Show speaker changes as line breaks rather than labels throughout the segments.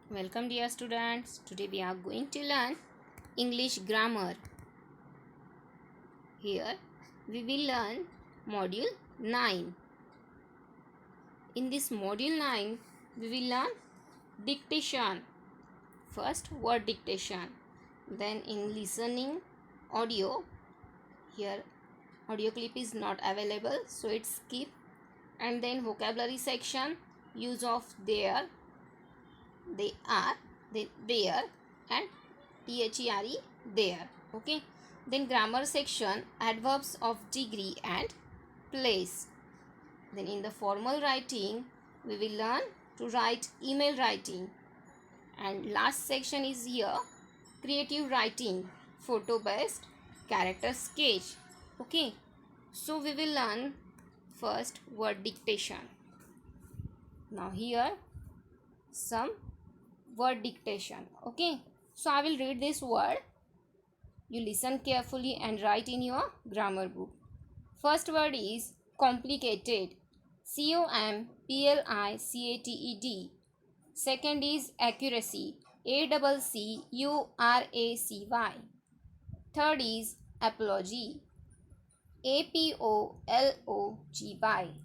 Welcome dear students. Today we are going to learn English grammar. Here we will learn module 9. In this module 9 we will learn dictation. First word dictation. Then in listening audio, here audio clip is not available so it's skip. And then vocabulary section, use of there, they are, there, and there, there. Okay. Then grammar section, adverbs of degree and place. Then in the formal writing we will learn to write email writing. And last section is here, creative writing, photo based character sketch. Okay, so we will learn first word dictation. Now here some word dictation. Okay, so I will read this word, you listen carefully and write in your grammar book. First word is complicated, COMPLICATED. Second is accuracy, ACCURACY. Third is apology, APOLOGY.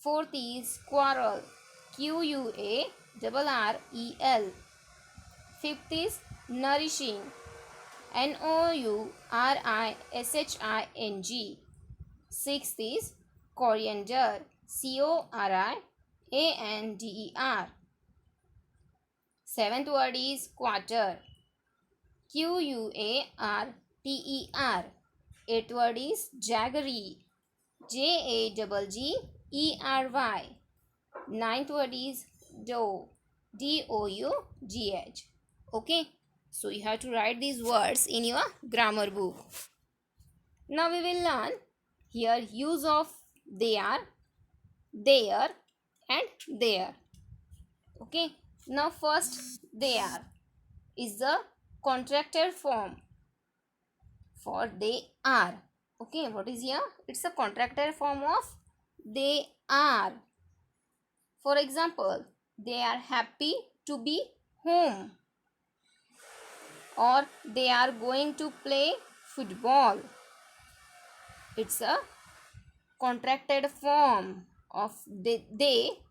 Fourth is quarrel, QUARREL. Fifth is nourishing, NOURISHING. Sixth is coriander, CORIANDER. Seventh word is quarter, QUARTER. Eighth word is jaggery, JAGGERY. Ninth word is dough, DOUGH. Okay, so you have to write these words in your grammar book. Now we will learn here use of there, there, and there. Okay, now first there is the contracted form for they are. Okay, what is here? It's a contracted form of they are. For example, they are happy to be home, or they are going to play football. It's a contracted form of they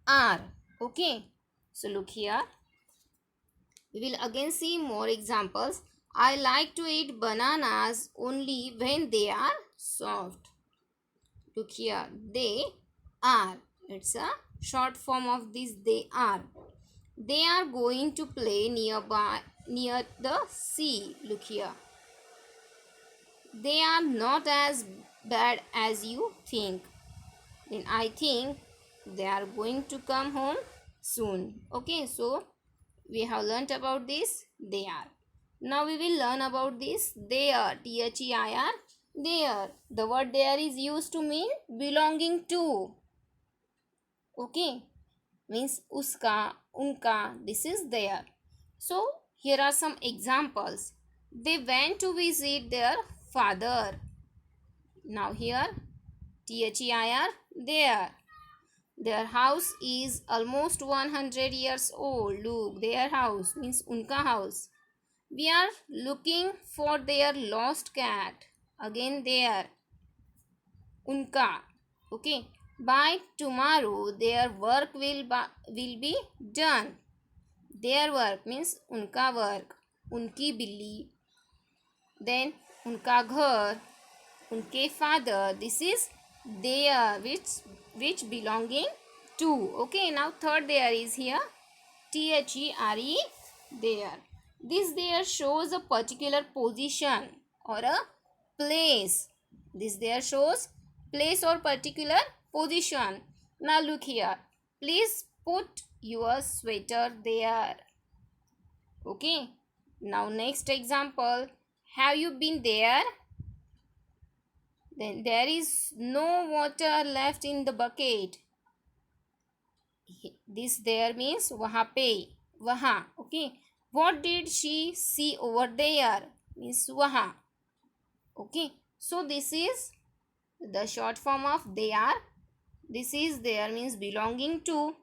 are. Okay, so look here, we will again see more examples. I like to eat bananas only when they are soft. Look here, they are, it's a short form of this they are. They are going to play near the sea. Look here, they are not as bad as you think. Then I think they are going to come home soon. Okay, so we have learnt about this they are. Now we will learn about this there, THEIR, there. The word there is used to mean belonging to. Okay, means uska, unka, this is there. So here are some examples. They went to visit their father. Now here THEIR, there. Their house is almost 100 years old. Look, their house means unka house. We are looking for their lost cat. Again there, unka. Okay, by tomorrow their work will be done. Their work means unka work, unki billi. Then unka ghar, unke father. This is their, which belonging to. Okay, now third there is here, THERE, there. This there shows a particular position or a place. This there shows place or particular position. Now look here, please put your sweater there. Okay, now next example, have you been there? Then there is no water left in the bucket. This there means wahan pe, wahan. Okay, what did she see over there? Means wahan. Okay, so this is the short form of they are. This is there means belonging to.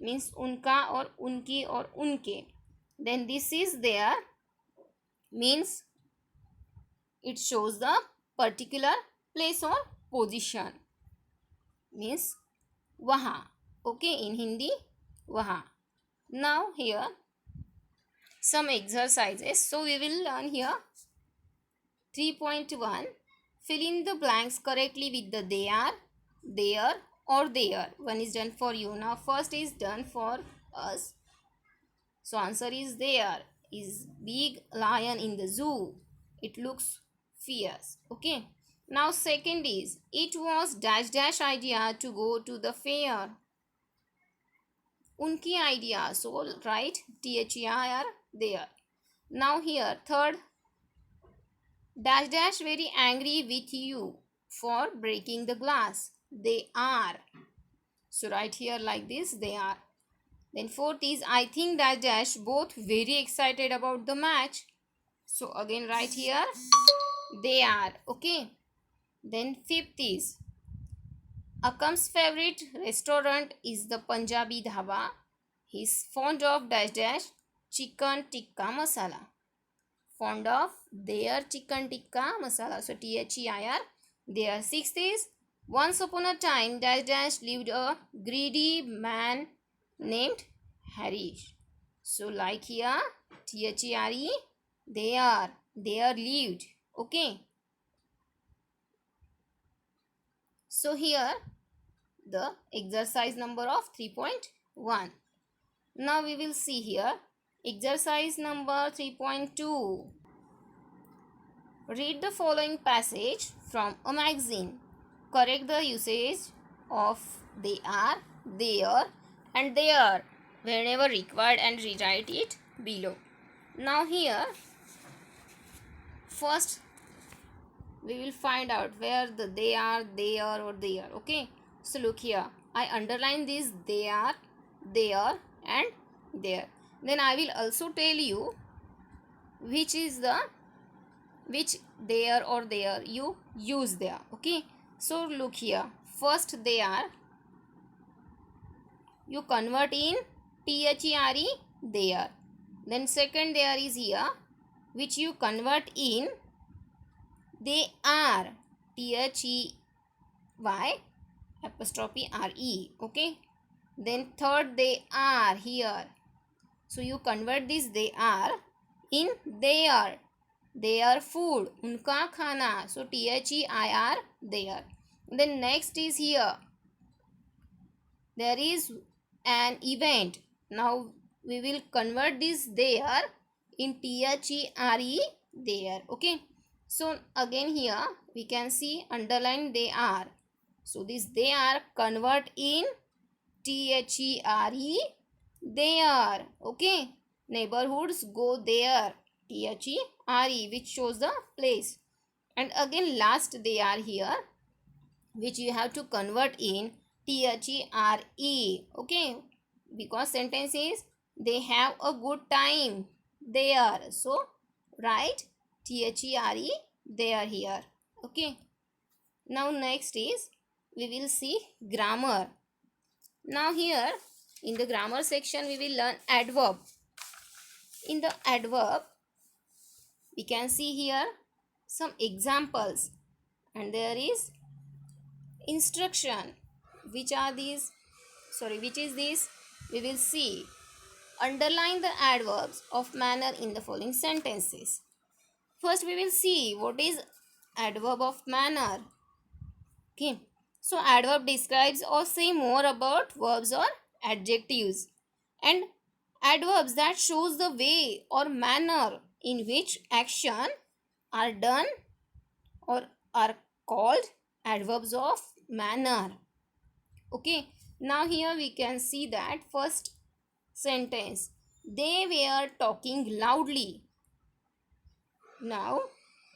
means उनका और उनकी और उनके. Then this is their means it shows the particular place or position, means वहाँ. Okay, in Hindi वहाँ. Now here some exercises. So we will learn here 3.1. Fill in the blanks correctly with the they are, their or their. One is done for you. Now first is done for us. So answer is there. Is big lion in the zoo. It looks fierce. Okay. Now second is it was dash dash idea to go to the fair. Unki idea. So write THER there. Now here third dash dash very angry with you for breaking the glass. They are. So write here like this, they are. Then fourth is I think dash dash both very excited about the match. So again write here, they are. Okay. Then fifth is Akam's favorite restaurant is the Punjabi dhaba. He's fond of dash dash chicken tikka masala. Fond of their chicken tikka masala. So THEIR. Their sixth is once upon a time dash dash lived a greedy man named Harish. So like here THERE, they are lived. Okay. So here the exercise number of 3.1. Now we will see here exercise number 3.2. Read the following passage from a magazine. Correct the usage of they are, their and their whenever required and rewrite it below. Now here first we will find out where the they are, their or their. Okay. So look here. I underline this they are, their and there. Then I will also tell you which is the which there or there you use there. Okay. So look here. First they are you convert in THERE there. Then second there is here which you convert in they are THEY apostrophe RE. Okay. Then third they are here. So you convert this they are in their food, unka khana. So THEIR there. Then next is here there is an event. Now we will convert this there in THERE there. Okay. So again here we can see underline they are. So this they are convert in THERE there. Okay. Neighborhoods go there. THERE which shows the place. And again last they are here which you have to convert in THERE. Okay. Because sentence is they have a good time there. So write THERE there here. Okay. Now next is we will see grammar. Now here in the grammar section we will learn adverb. In the adverb we can see here some examples and there is instruction. Which is this? We will see. Underline the adverbs of manner in the following sentences. First we will see what is adverb of manner. Okay. So adverb describes or say more about verbs or adjectives. And adverbs that shows the way or manner in which action are done or are called adverbs of manner. Okay. Now here we can see that first sentence. They were talking loudly. Now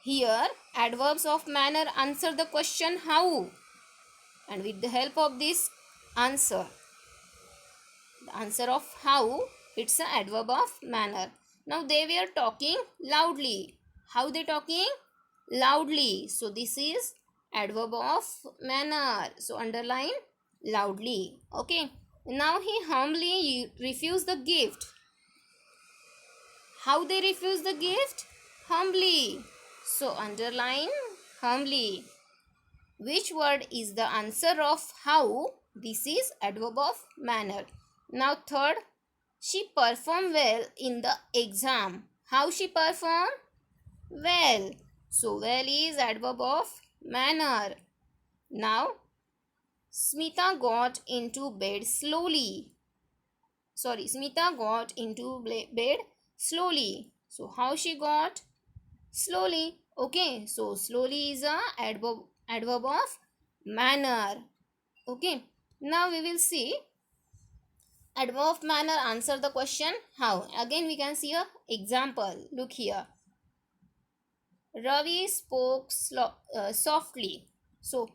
here adverbs of manner answer the question how. And with the help of this answer, the answer of how, it's an adverb of manner. Now they were talking loudly. How they talking? Loudly. So this is adverb of manner. So underline loudly. Okay. Now he humbly refused the gift. How they refuse the gift? Humbly. So underline humbly. Which word is the answer of how? This is adverb of manner. Now third, she performed well in the exam. How she performed? Well. So well is adverb of manner. Now Smita got into bed slowly. Smita got into bed slowly. So how she got? Slowly. Okay, so slowly is a adverb of manner. Okay, now we will see adverb of manner answer the question how. Again we can see a example. Look here. Ravi spoke softly. So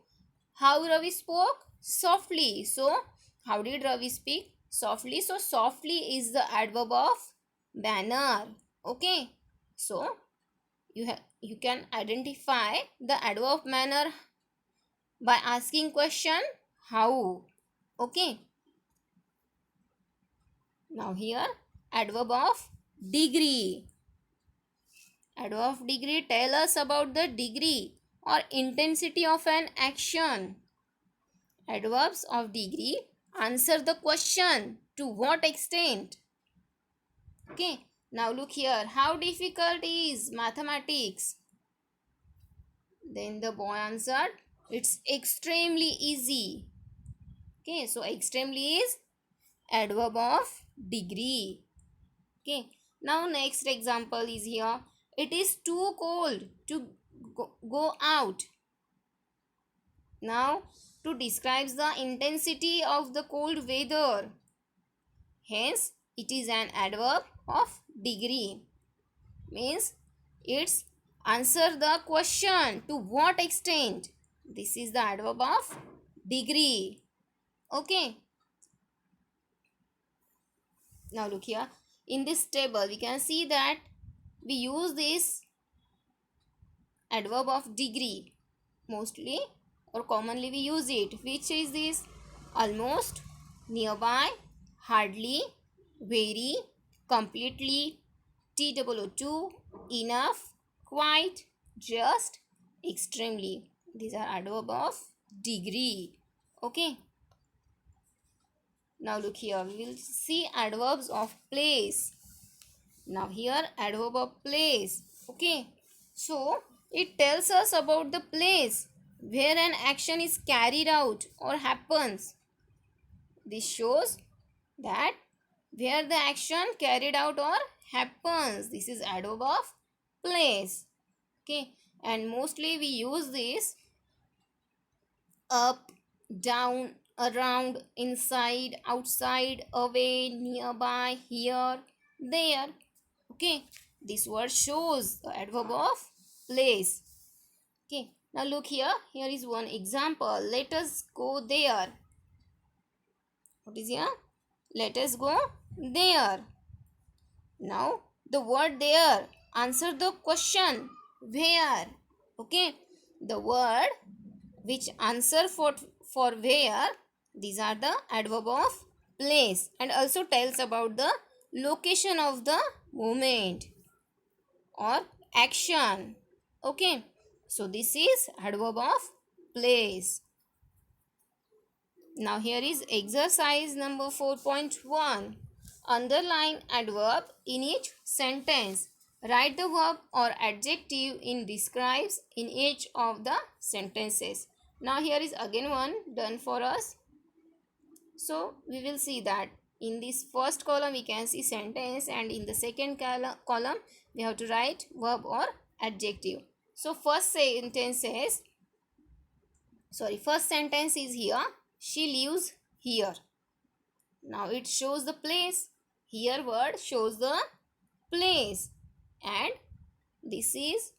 how Ravi spoke? Softly. So how did Ravi speak? Softly. So softly is the adverb of manner. Okay. So you can identify the adverb of manner by asking question how. Okay. Now here adverb of degree. Adverb of degree tell us about the degree or intensity of an action. Adverbs of degree answer the question to what extent. Okay. Now look here. How difficult is mathematics? Then the boy answered, it's extremely easy. Okay. So extremely is adverb of degree. Okay. Now next example is here. It is too cold to go out. Now to describe the intensity of the cold weather. Hence it is an adverb of degree. Means it's answer the question to what extent. This is the adverb of degree. Okay. Now look here. In this table we can see that we use this adverb of degree mostly or commonly we use it. Which is this? Almost, nearby, hardly, very, completely, TOO2, enough, quite, just, extremely. These are adverb of degree. Okay. Now look here. We will see adverbs of place. Now here adverb of place. Okay. So it tells us about the place where an action is carried out or happens. This shows that where the action carried out or happens. This is adverb of place. Okay. And mostly we use this up, down, around, inside, outside, away, nearby, here, there. Okay. This word shows the adverb of place. Okay. Now look here. Here is one example. Let us go there. What is here? Let us go there. Now the word there answer the question where. Okay. The word which answer for where, these are the adverb of place and also tells about the location of the movement or action. Okay. So this is adverb of place. Now here is exercise number 4.1. Underline adverb in each sentence. Write the verb or adjective in describes in each of the sentences. Now here is again one done for us. So we will see that in this first column we can see sentence and in the second column we have to write verb or adjective. So first sentence is here. She lives here. Now it shows the place. Here word shows the place. And this is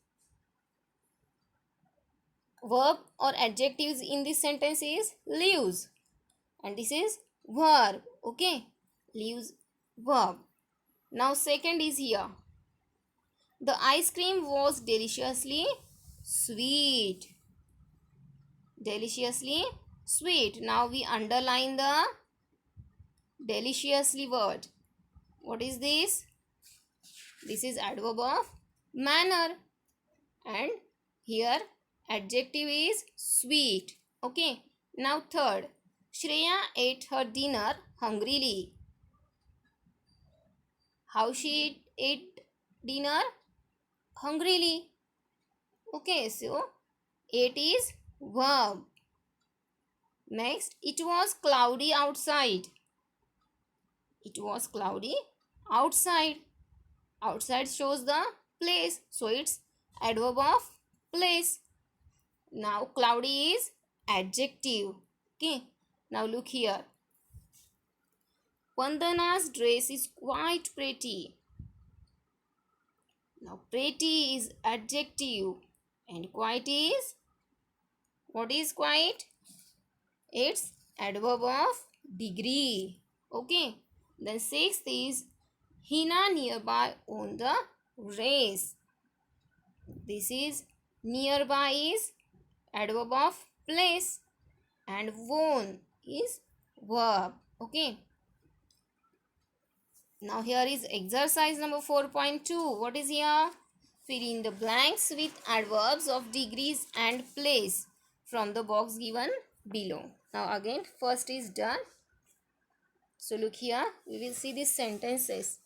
verb or adjectives in this sentence is lives. And this is verb. Okay. Lives verb. Now second is here. The ice cream was deliciously sweet. Deliciously sweet. Now we underline the deliciously word. What is this? This is adverb of manner. And here adjective is sweet. Okay. Now third. Shreya ate her dinner hungrily. How she ate dinner? Hungrily. Okay, so ate is verb. Next, it was cloudy outside. It was cloudy outside. Outside shows the place, so it's adverb of place. Now cloudy is adjective. Okay, now look here. Vandana's dress is quite pretty. Now pretty is adjective and quite is, what is quite? It's adverb of degree. Okay. Then sixth is Hina nearby on the race. This is nearby is adverb of place and won is verb. Okay. Now here is exercise number 4.2. What is here? Fill in the blanks with adverbs of degrees and place from the box given below. Now again first is done. So look here, we will see these sentences.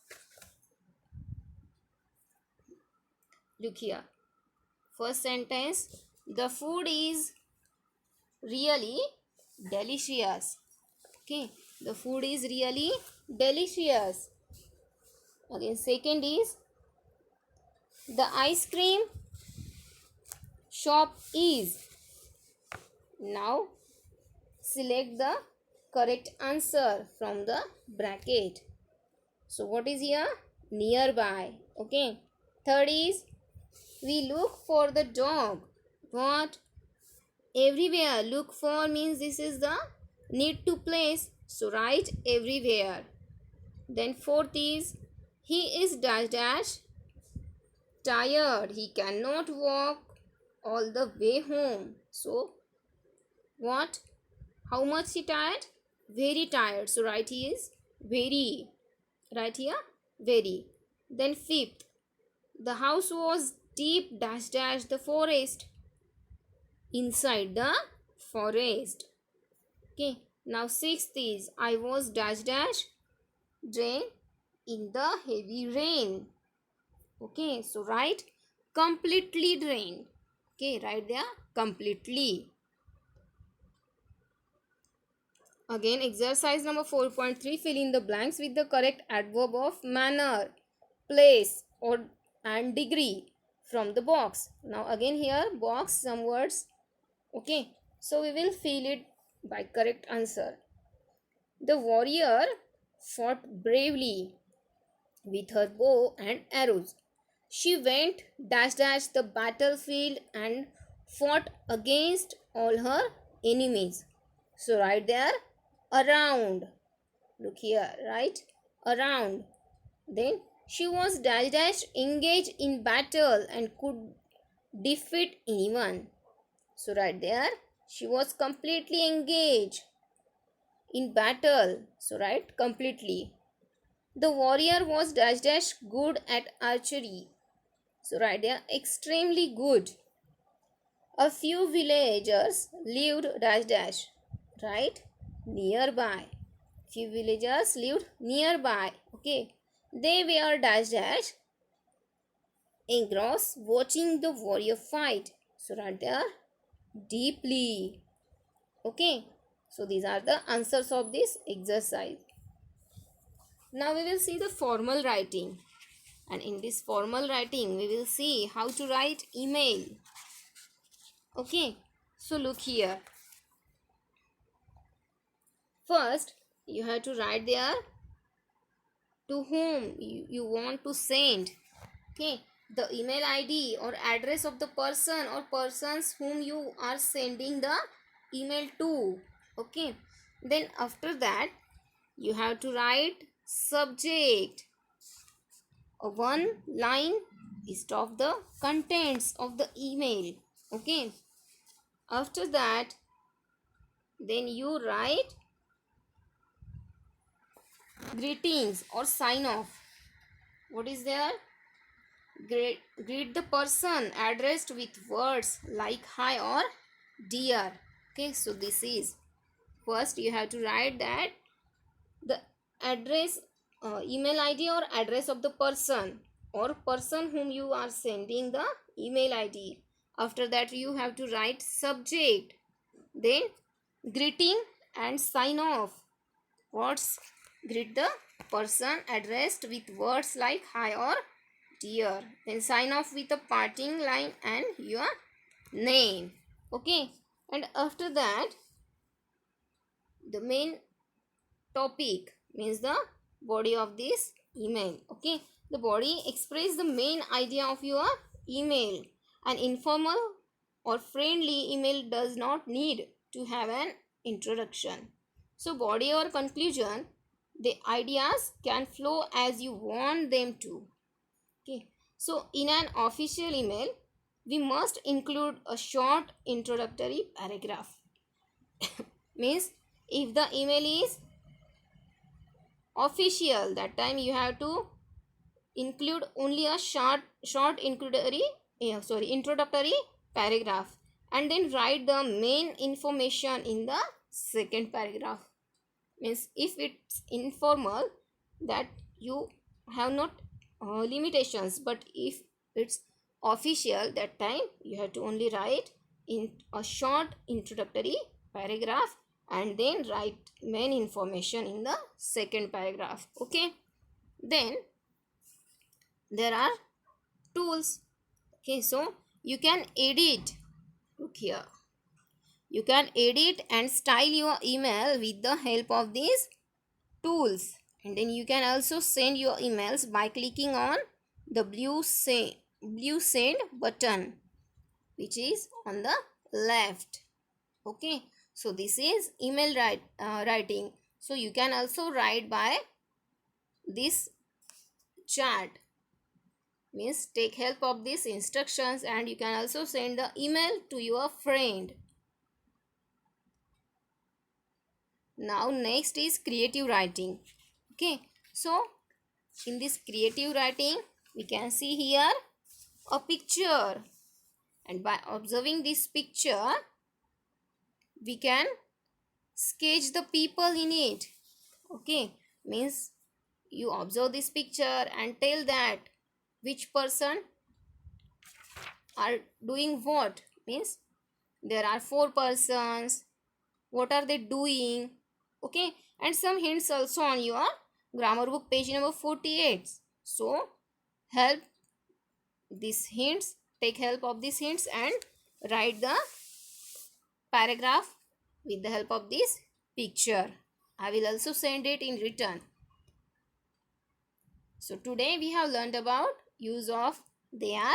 Look here. First sentence, the food is really delicious. Okay, the food is really delicious. Again, second is the ice cream shop is. Now select the correct answer from the bracket. So what is here? Nearby. Okay. Third is we look for the dog. What? Everywhere. Look for means this is the need to place. So write everywhere. Then fourth is he is dash dash tired. He cannot walk all the way home. So what? How much he tired? Very tired. So write he is very. Right here very. Then fifth, the house was deep dash dash the forest. Inside the forest. Okay. Now sixth is I was dash dash drain in the heavy rain. Okay. So write completely drained. Okay. Right there completely. Again exercise number 4.3. Fill in the blanks with the correct adverb of manner, place or and degree from the box. Now again here box some words. Okay. So we will fill it by correct answer. The warrior fought bravely with her bow and arrows. She went dash dash the battlefield and fought against all her enemies. So right there around. Look here, right? Around. Then she was dash dash engaged in battle and could defeat anyone. So right there she was completely engaged in battle. So right completely. The warrior was dash dash good at archery. So right there extremely good. A few villagers lived dash dash. Right? Nearby. Few villagers lived nearby. Okay. They were dash dash engrossed watching the warrior fight. So right there deeply. Okay. So these are the answers of this exercise. Now we will see the formal writing. And in this formal writing we will see how to write email. Okay. So look here. First you have to write there to whom you want to send. Okay, the email ID or address of the person or persons whom you are sending the email to. Okay, then after that you have to write subject, a one line list of the contents of the email. Okay, after that then you write greetings or sign off. What is there? Greet the person addressed with words like hi or dear. Okay, so this is first you have to write that the address, email id or address of the person or person whom you are sending the email id. After that you have to write subject, then greeting and sign off. Words: greet the person addressed with words like hi or dear, then sign off with a parting line and your name. Okay, and after that the main topic means the body of this email. Okay, the body express the main idea of your email. An informal or friendly email does not need to have an introduction. So body or conclusion, the ideas can flow as you want them to. Okay, so in an official email we must include a short introductory paragraph. Means if the email is official, that time you have to include only a short introductory paragraph, and then write the main information in the second paragraph. Means if it's informal, that you have not limitations, but if it's official, that time you have to only write in a short introductory paragraph and then write main information in the second paragraph. Okay, then there are tools. Okay, so you can edit. Look here, you can edit and style your email with the help of these tools. And then you can also send your emails by clicking on the blue send button, which is on the left. Okay, so this is email writing. So you can also write by this chart. Means take help of these instructions, and you can also send the email to your friend. Now next is creative writing. Okay, so in this creative writing we can see here a picture, and by observing this picture we can sketch the people in it. Okay, means you observe this picture and tell that which person are doing what. Means there are four persons, what are they doing. Okay, and some hints also on your grammar book page number 48. So help these hints, take help of these hints and write the paragraph with the help of this picture. I will also send it in written. So today we have learned about use of their,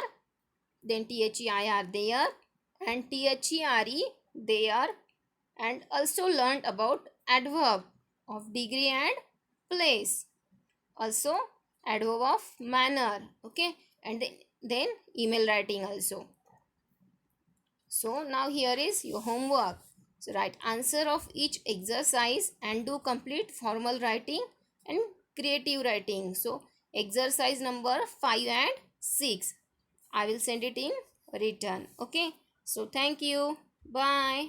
then their, their, and there, their, and also learned about adverb of degree and place, also adverb of manner. Okay, and then email writing also. So now here is your homework. So write answer of each exercise and do complete formal writing and creative writing. So exercise number 5 and 6 I will send it in written. Okay, so thank you, bye.